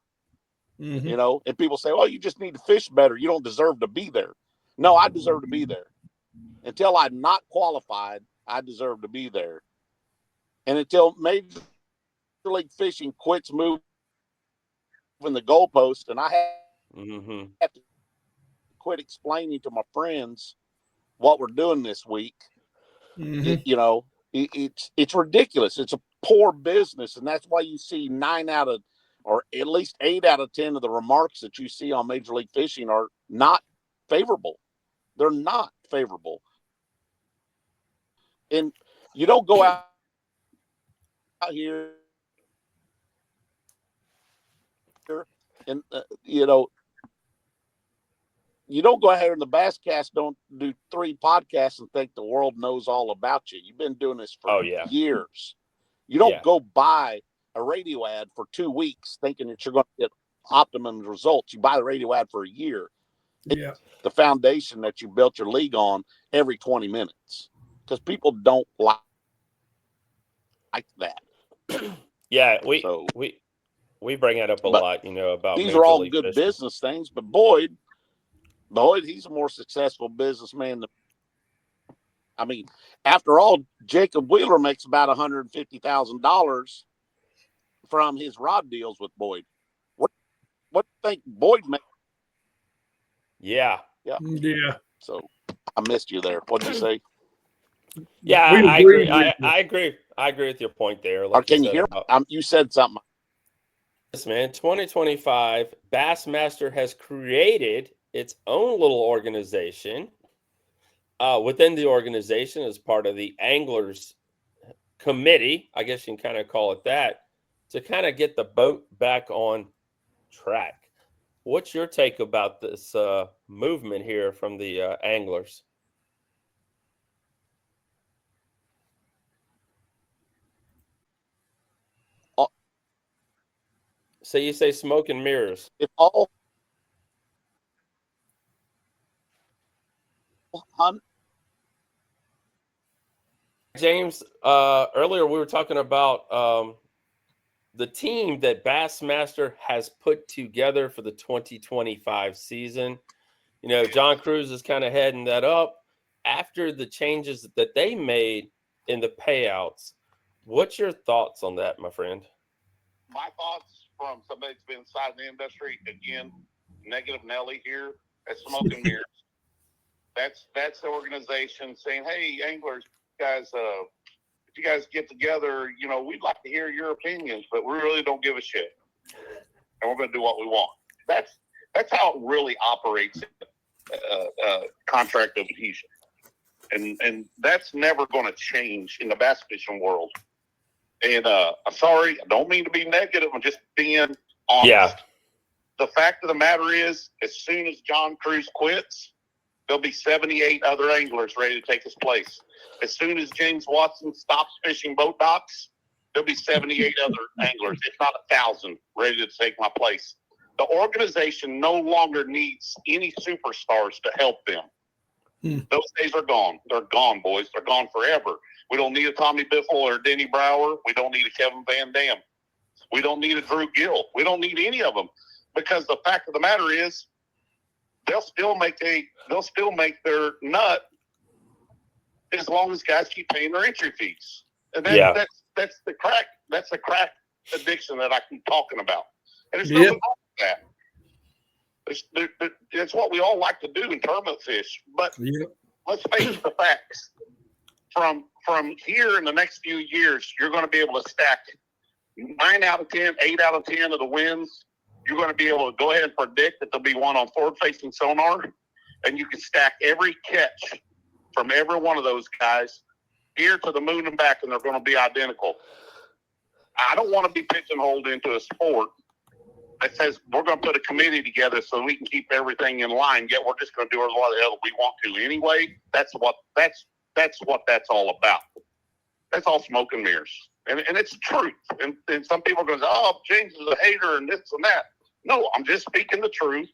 Speaker 2: Mm-hmm.
Speaker 3: And people say, well, you just need to fish better. You don't deserve to be there. No, I deserve to be there. Until I'm not qualified, I deserve to be there. And until Major League Fishing quits moving the goalpost, and I have to quit explaining to my friends what we're doing this week, it's ridiculous. It's a poor business, and that's why you see 9 out of, or at least 8 out of 10 of the remarks that you see on Major League Fishing are not favorable. They're not favorable. And you don't go out here and, you don't go out here in the Basscast, don't do 3 podcasts and think the world knows all about you. You've been doing this for years. You don't go buy a radio ad for 2 weeks thinking that you're going to get optimum results. You buy the radio ad for a year.
Speaker 2: Yeah.
Speaker 3: The foundation that you built your league on every 20 minutes, because people don't like that.
Speaker 1: Yeah, we bring it up a lot, about
Speaker 3: these
Speaker 1: Major
Speaker 3: are all
Speaker 1: League
Speaker 3: good
Speaker 1: Fishing.
Speaker 3: business things. But Boyd, he's a more successful businessman than, I mean, after all, Jacob Wheeler makes about $150,000 from his rod deals with Boyd. What do you think Boyd makes?
Speaker 1: Yeah.
Speaker 3: So I missed you there. What'd you say?
Speaker 1: Yeah, I agree. I agree. I agree with your point there.
Speaker 3: Or can you hear me? You said something.
Speaker 1: Yes, man. 2025, Bassmaster has created its own little organization. Within the organization, as part of the Anglers Committee, I guess you can kind of call it that, to kind of get the boat back on track. what's your take about this movement here from the anglers? So you say smoke and mirrors.
Speaker 3: If all
Speaker 1: James, earlier we were talking about the team that Bassmaster has put together for the 2025 season. You know, John Cruz is kind of heading that up after the changes that they made in the payouts. What's your thoughts on that, my friend?
Speaker 4: My thoughts from somebody that's been inside the industry, again, negative Nelly here at Smoke and Mirrors. That's the organization saying, hey, anglers, guys, if you guys get together, you know, we'd like to hear your opinions, but we really don't give a shit. And we're going to do what we want. That's how it really operates, contract of adhesion. And that's never going to change in the bass fishing world. And I'm sorry, I don't mean to be negative. I'm just being honest.
Speaker 1: Yeah.
Speaker 4: The fact of the matter is, as soon as John Cruz quits, there'll be 78 other anglers ready to take his place. As soon as James Watson stops fishing boat docks, there'll be 78 other anglers, if not 1,000, ready to take my place. The organization no longer needs any superstars to help them. Those days are gone. They're gone, boys. They're gone forever. We don't need a Tommy Biffle or a Denny Brower. We don't need a Kevin Van Dam. We don't need a Drew Gill. We don't need any of them, because the fact of the matter is, they'll still make their nut as long as guys keep paying their entry fees. And that's the crack. That's the crack addiction that I keep talking about. And there's nothing wrong with that. It's what we all like to do in tournament fish. But let's face the facts. From here in the next few years, you're going to be able to stack 9 out of 10, 8 out of 10 of the wins. You're going to be able to go ahead and predict that there'll be one on forward-facing sonar, and you can stack every catch from every one of those guys here to the moon and back, and they're going to be identical. I don't want to be pigeonholed into a sport that says we're going to put a committee together so we can keep everything in line, yet we're just going to do what the hell we want to anyway. That's what that's all about. That's all smoke and mirrors. And it's the truth. And some people are going to say, oh, James is a hater and this and that. No, I'm just speaking the truth.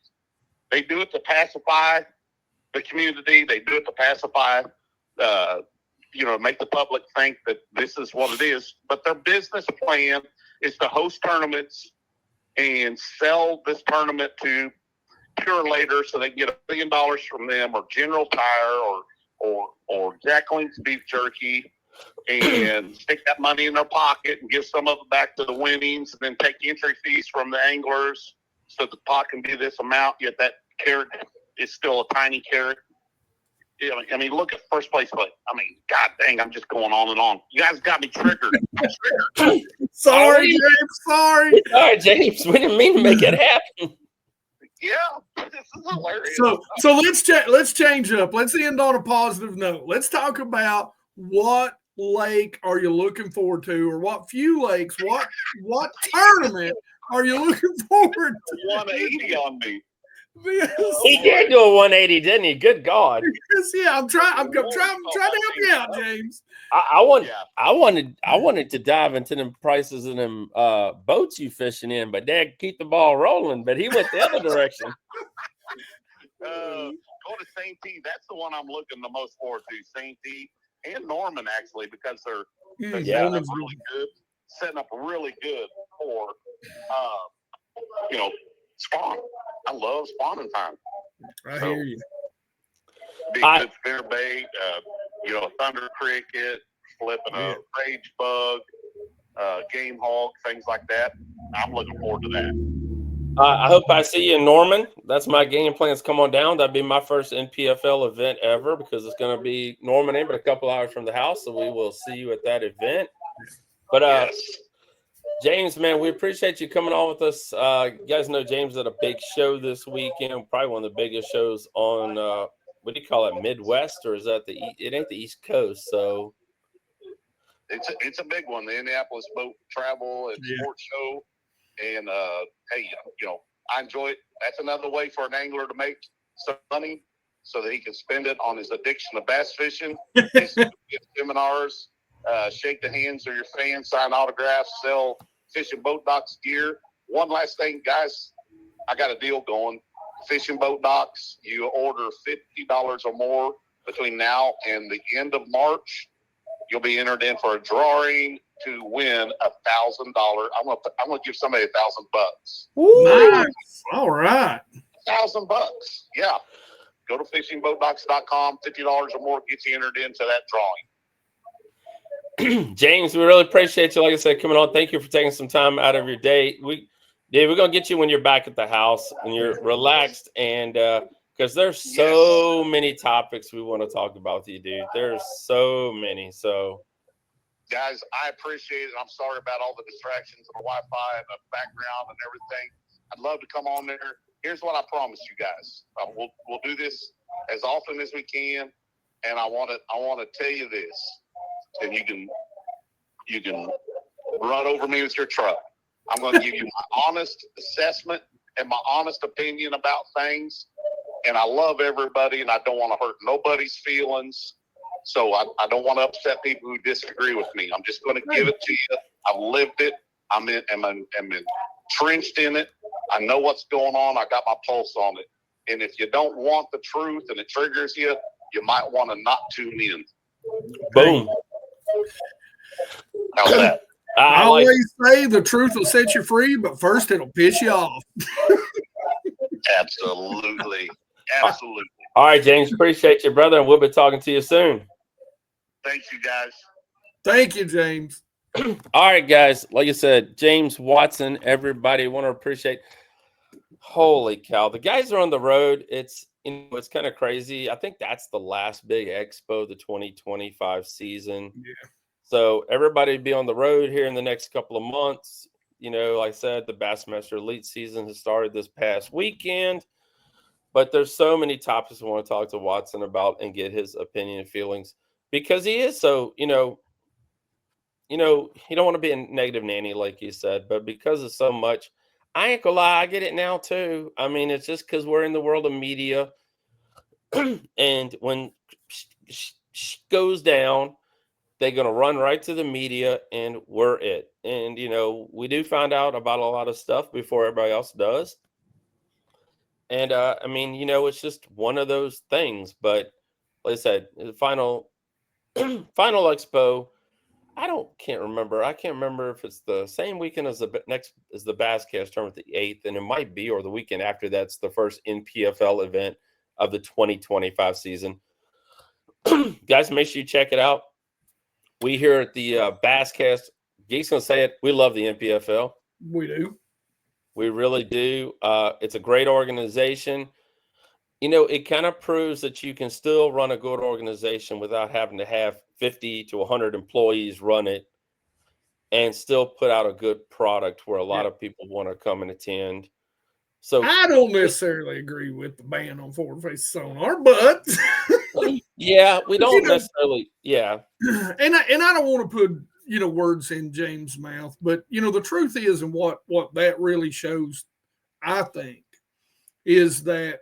Speaker 4: They do it to pacify the community. They do it to pacify, make the public think that this is what it is. But their business plan is to host tournaments and sell this tournament to Pure Later so they can get $1 billion from them, or General Tire, or Jack Link's beef jerky, and stick that money in their pocket and give some of it back to the winnings, and then take entry fees from the anglers so the pot can be this amount, yet that carrot is still a tiny carrot. I mean, look at first place play. I mean, god dang, I'm just going on and on. You guys got me triggered.
Speaker 2: Sorry, James. Sorry.
Speaker 1: All right, James. We didn't mean to make it happen.
Speaker 4: Yeah, this is hilarious.
Speaker 2: So let's change up. Let's end on a positive note. Let's talk about what lake are you looking forward to, or what few lakes, what tournament are you looking forward to?
Speaker 4: 180 on me.
Speaker 1: He did do a 180, didn't he? Good God.
Speaker 2: Yeah, I'm trying to help you out, James.
Speaker 1: I wanted to dive into them prices and them boats you fishing in, but Dad keep the ball rolling. But he went the other direction.
Speaker 4: Go to St. T. That's the one I'm looking the most forward to. St. T and Norman, actually, because they're setting up really good for spawn. I love spawning time.
Speaker 2: I hear you.
Speaker 4: Big good spinner bait, thunder cricket, flipping a rage bug, game hog, things like that. I'm looking forward to that.
Speaker 1: I hope I see you in Norman. That's my game plans. Come on down. That'd be my first NPFL event ever, because it's going to be Norman in, but a couple hours from the house. So we will see you at that event. But
Speaker 4: yes.
Speaker 1: James, man, we appreciate you coming on with us. You guys know James had a big show this weekend, probably one of the biggest shows on, what do you call it, Midwest, or is that it ain't the East Coast, so.
Speaker 4: It's a big one, the Indianapolis Boat Travel and Sports Show. And, hey, I enjoy it. That's another way for an angler to make some money so that he can spend it on his addiction to bass fishing, his seminars, shake the hands of your fans, sign autographs, sell fishing boat docks gear. One last thing, guys, I got a deal going. Fishing boat docks, you order $50 or more between now and the end of March, you'll be entered in for a drawing to win $1,000. I'm gonna give somebody $1,000.
Speaker 2: Nice. All right.
Speaker 4: $1,000. Yeah. Go to fishingboatdocks.com. $50 or more gets you entered into that drawing.
Speaker 1: James, we really appreciate you. Like I said, coming on. Thank you for taking some time out of your day. We're gonna get you when you're back at the house and you're relaxed, and because there's so many topics we want to talk about with you, dude. There's so many. So,
Speaker 4: guys, I appreciate it. I'm sorry about all the distractions and the Wi-Fi and the background and everything. I'd love to come on there. Here's what I promise you guys. We'll do this as often as we can, and I want to tell you this, and you can run over me with your truck. I'm going to give you my honest assessment and my honest opinion about things. And I love everybody, and I don't want to hurt nobody's feelings. So I don't want to upset people who disagree with me. I'm just going to give it to you. I've lived it. I'm entrenched in it. I know what's going on. I got my pulse on it. And if you don't want the truth and it triggers you, you might want to not tune in.
Speaker 1: boom.
Speaker 4: How's that?
Speaker 2: I always say the truth will set you free, but first it'll piss you off.
Speaker 4: Absolutely. Absolutely.
Speaker 1: All right, James, appreciate you, brother, and we'll be talking to you soon.
Speaker 4: Thank you, guys.
Speaker 2: Thank you, James.
Speaker 1: All right, guys. Like I said, James Watson, everybody want to appreciate. Holy cow. The guys are on the road. It's kind of crazy. I think that's the last big expo, the 2025 season.
Speaker 2: Yeah.
Speaker 1: So everybody be on the road here in the next couple of months. Like I said, the Bassmaster Elite season has started this past weekend. But there's so many topics I want to talk to Watson about and get his opinion and feelings, because he is so, you don't want to be a negative nanny, like you said, but because of so much, I ain't gonna lie, I get it now too. I mean, it's just because we're in the world of media, and when goes down, they're gonna run right to the media, and we're it. And we do find out about a lot of stuff before everybody else does. And it's just one of those things. But like I said, the final expo, I can't remember. I can't remember if it's the same weekend as the Basscast tournament, the 8th, and it might be, or the weekend after that's the first NPFL event of the 2025 season. Guys, make sure you check it out. We here at the Basscast, Geek's gonna say it, we love the NPFL.
Speaker 2: We do.
Speaker 1: We really do. It's a great organization. It kind of proves that you can still run a good organization without having to have 50 to 100 employees run it and still put out a good product where a lot of people want to come and attend. So
Speaker 2: I don't necessarily agree with the ban on forward-facing sonar, but
Speaker 1: yeah, we don't necessarily. Yeah,
Speaker 2: and I don't want to put words in James' mouth, but the truth is, and what that really shows, I think, is that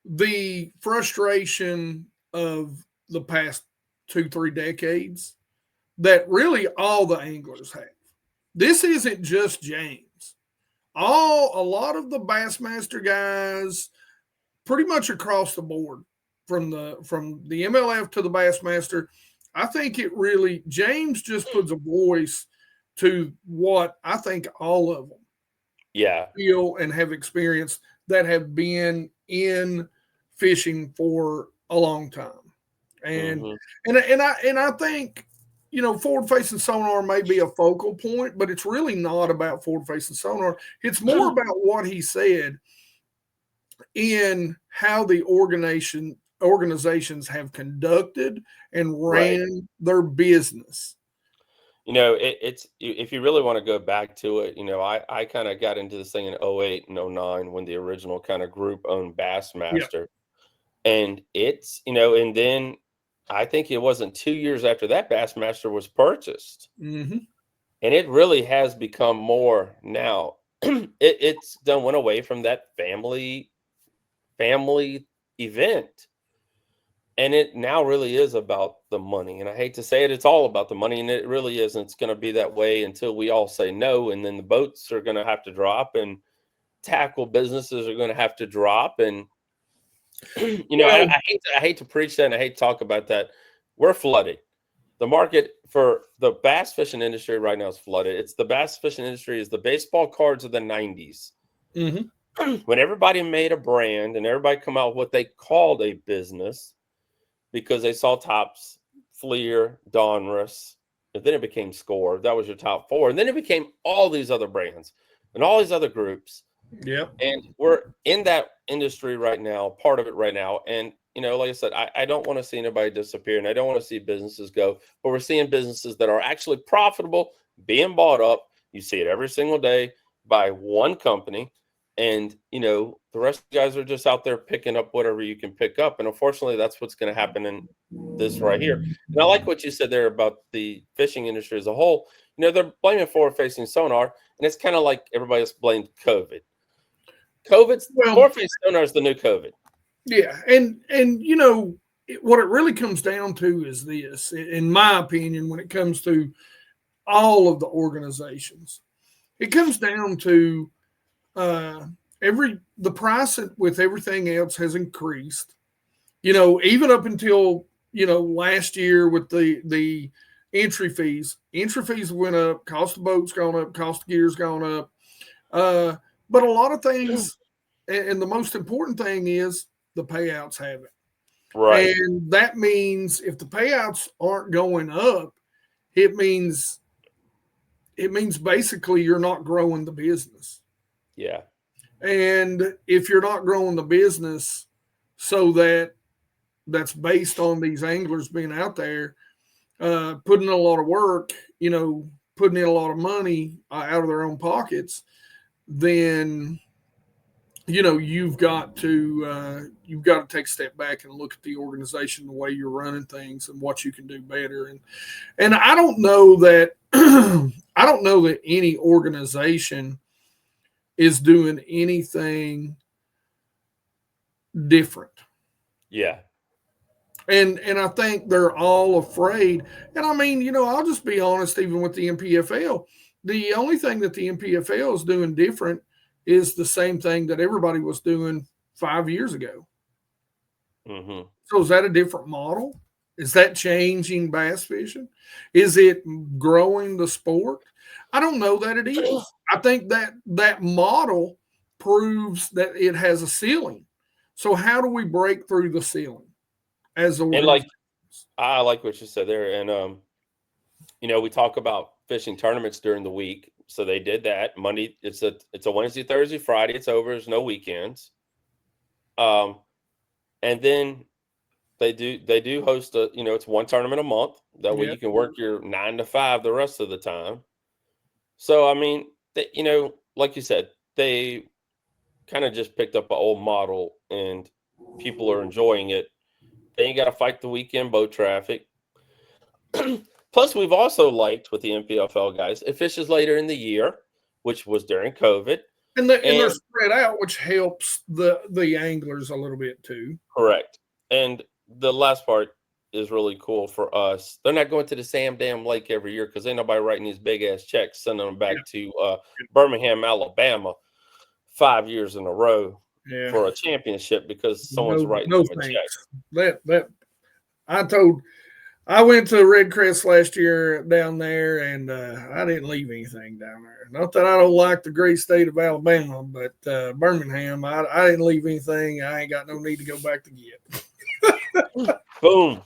Speaker 2: the frustration of the past 2-3 decades that really all the anglers have. This isn't just James. A lot of the Bassmaster guys, pretty much across the board, from the MLF to the Bassmaster, I think it really, James just puts a voice to what I think all of them feel and have experienced that have been in fishing for a long time. And I think, forward-facing sonar may be a focal point, but it's really not about forward-facing sonar. It's more about what he said in how the organizations have conducted and ran their business.
Speaker 1: It's if you really want to go back to it, I kind of got into this thing in 08 and 09 when the original kind of group owned Bassmaster. And it's, and then I think it wasn't 2 years after that Bassmaster was purchased.
Speaker 2: Mm-hmm.
Speaker 1: And it really has become more now. it's done went away from that family event. And it now really is about the money. And I hate to say it, it's all about the money. And it really is. And it's going to be that way until we all say no. And then the boats are going to have to drop and tackle businesses are going to have to drop. And, I hate to preach that and I hate to talk about that. We're flooded. The market for the bass fishing industry right now is flooded. It's the bass fishing industry is the baseball cards of the 90s.
Speaker 2: Mm-hmm.
Speaker 1: When everybody made a brand and everybody come out with what they called a business, because they saw Tops, Fleer, Donruss, and then it became Score. That was your top four. And then it became all these other brands and all these other groups.
Speaker 2: Yep.
Speaker 1: And we're in that industry right now, part of it right now. And, like I said, I don't want to see anybody disappear and I don't want to see businesses go, but we're seeing businesses that are actually profitable being bought up. You see it every single day by one company. And, the rest of the guys are just out there picking up whatever you can pick up. And unfortunately, that's what's going to happen in this right here. And I like what you said there about the fishing industry as a whole. They're blaming forward-facing sonar. And it's kind of like everybody else blamed COVID. Forward-facing sonar is the new COVID.
Speaker 2: Yeah. And what it really comes down to is this, in my opinion, when it comes to all of the organizations, it comes down to the price with everything else has increased, even up until, last year with the entry fees went up, cost of boats gone up, cost of gear's gone up. But a lot of things, and the most important thing is the payouts haven't.
Speaker 1: Right.
Speaker 2: And that means if the payouts aren't going up, it means basically you're not growing the business.
Speaker 1: Yeah.
Speaker 2: And if you're not growing the business so that's based on these anglers being out there, putting in a lot of work, putting in a lot of money out of their own pockets, then, you've got to take a step back and look at the organization, the way you're running things and what you can do better. And I don't know that, any organization is doing anything different.
Speaker 1: Yeah.
Speaker 2: And I think they're all afraid. And I mean, I'll just be honest, even with the NPFL, the only thing that the NPFL is doing different is the same thing that everybody was doing 5 years ago.
Speaker 1: Mm-hmm.
Speaker 2: So is that a different model? Is that changing bass fishing? Is it growing the sport? I don't know that it is. I think that model proves that it has a ceiling. So how do we break through the ceiling as a
Speaker 1: And I like what you said there. And we talk about fishing tournaments during the week. So they did that. Monday, it's a Wednesday, Thursday, Friday. It's over. There's no weekends. And then they do host it's one tournament a month. That way you can work your 9 to 5 the rest of the time. So I mean, like you said, they kind of just picked up an old model and people are enjoying it. They ain't got to fight the weekend boat traffic. Plus, we've also liked with the NPFL guys, it fishes later in the year, which was during COVID.
Speaker 2: And they're spread out, which helps the anglers a little bit too.
Speaker 1: Correct. And the last part is really cool for us. They're not going to the Sam Dam Lake every year because ain't nobody writing these big ass checks, sending them back to Birmingham, Alabama 5 years in a row for a championship because someone's writing them a check.
Speaker 2: I went to Red Crest last year down there, and I didn't leave anything down there. Not that I don't like the great state of Alabama, but Birmingham, I didn't leave anything. I ain't got no need to go back to get.
Speaker 1: Boom.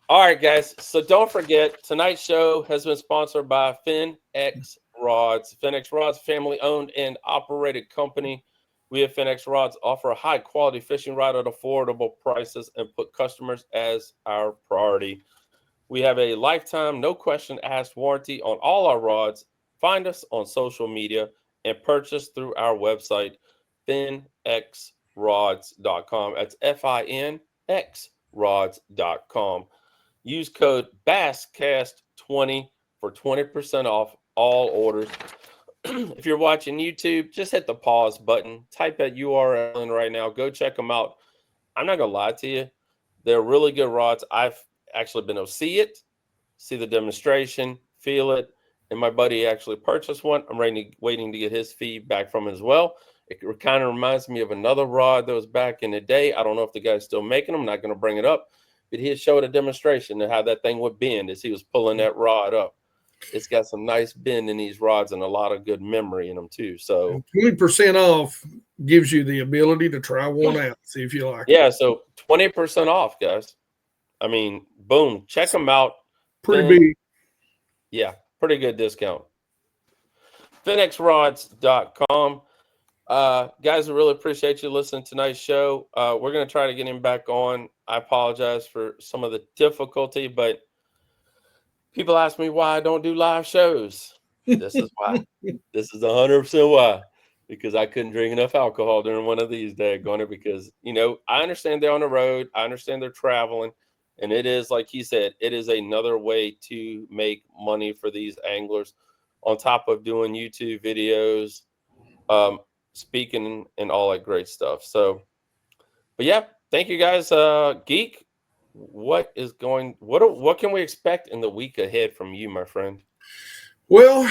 Speaker 1: All right, guys. So don't forget, tonight's show has been sponsored by FinX Rods. FinX Rods, family-owned and operated company. We at FinX Rods offer a high-quality fishing rod at affordable prices and put customers as our priority. We have a lifetime, no question asked warranty on all our rods. Find us on social media and purchase through our website, finxrods.com. That's FINX rods.com. Use code BASSCAST20 for 20% off all orders. if you're watching YouTube, just hit the pause button. Type that URL in right now. Go check them out. I'm not going to lie to you. They're really good rods. I've actually been able to see it, see the demonstration, feel it. And my buddy actually purchased one. I'm waiting to get his feedback from it as well. It kind of reminds me of another rod that was back in the day. I don't know if the guy's still making them. I'm not going to bring it up. But he had showed a demonstration of how that thing would bend as he was pulling that rod up. It's got some nice bend in these rods and a lot of good memory in them too. So
Speaker 2: 20% off gives you the ability to try one out, see if you like it.
Speaker 1: Yeah, so 20% off, guys. I mean, boom, check them out.
Speaker 2: Pretty big.
Speaker 1: Yeah, pretty good discount. FinXrods.com. Guys, I really appreciate you listening to tonight's show. We're going to try to get him back on. I apologize for some of the difficulty, but people ask me why I don't do live shows. This is why. This is 100% why. Because I couldn't drink enough alcohol during one of these days, because, I understand they're on the road. I understand they're traveling. And it is, like he said, it is another way to make money for these anglers on top of doing YouTube videos, speaking and all that great stuff. So, but yeah, thank you guys. Geek, what can we expect in the week ahead from you, my friend?
Speaker 2: Well,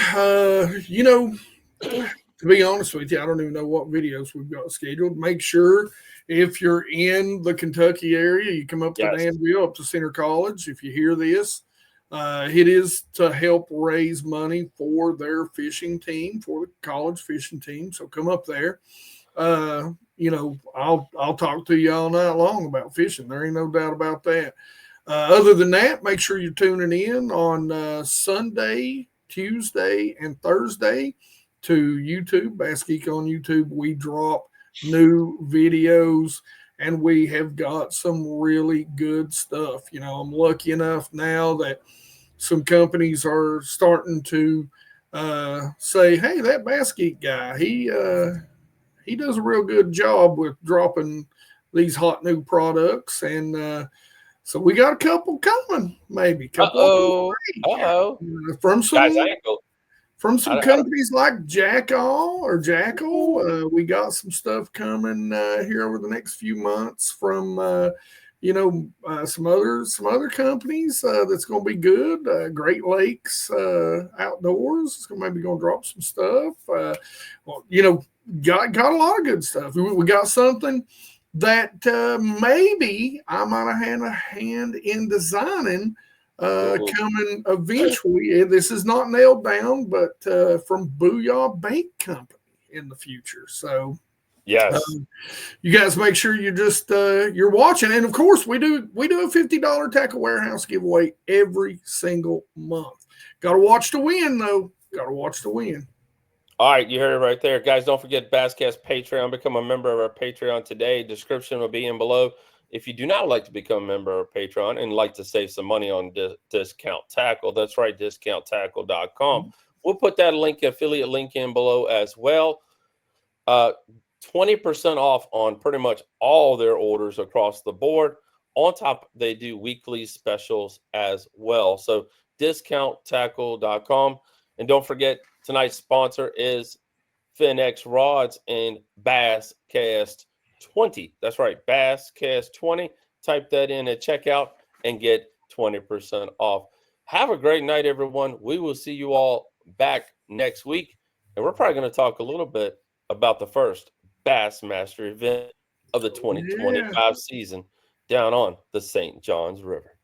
Speaker 2: to be honest with you, I don't even know what videos we've got scheduled. Make sure if you're in the Kentucky area, you come up to Danville, up to Center College. If you hear this, it is to help raise money for their fishing team, for the college fishing team. So come up there. I'll talk to you all night long about fishing. There ain't no doubt about that. Other than that, make sure you're tuning in on Sunday, Tuesday, and Thursday to YouTube, Bass Geek on YouTube. We drop new videos, and we have got some really good stuff. I'm lucky enough now that some companies are starting to say, hey, that Bass Geek guy, he does a real good job with dropping these hot new products. And so we got a couple coming, maybe. From some companies like Jackal. We got some stuff coming here over the next few months from some other companies that's going to be good. Great Lakes Outdoors is maybe going to drop some stuff. Got a lot of good stuff. We got something that maybe I might have had a hand in designing coming eventually. This is not nailed down, but from Booyah Bait Company in the future. So
Speaker 1: yes,
Speaker 2: you guys make sure you just you're watching. And of course, we do a $50 Tackle Warehouse giveaway every single month. Got to watch to win, though. Got to watch to win.
Speaker 1: All right, you heard it right there. Guys, don't forget Basscast Patreon. Become a member of our Patreon today. Description will be in below. If you do not like to become a member of Patreon and like to save some money on Discount Tackle, that's right, discounttackle.com. We'll put that affiliate link in below as well. 20% off on pretty much all their orders across the board. On top, they do weekly specials as well. So discounttackle.com. And don't forget, tonight's sponsor is FinX Rods and Basscast 20. That's right, Basscast 20. Type that in at checkout and get 20% off. Have a great night, everyone. We will see you all back next week. And we're probably going to talk a little bit about the first Bassmaster event of the 2025 season down on the St. Johns River.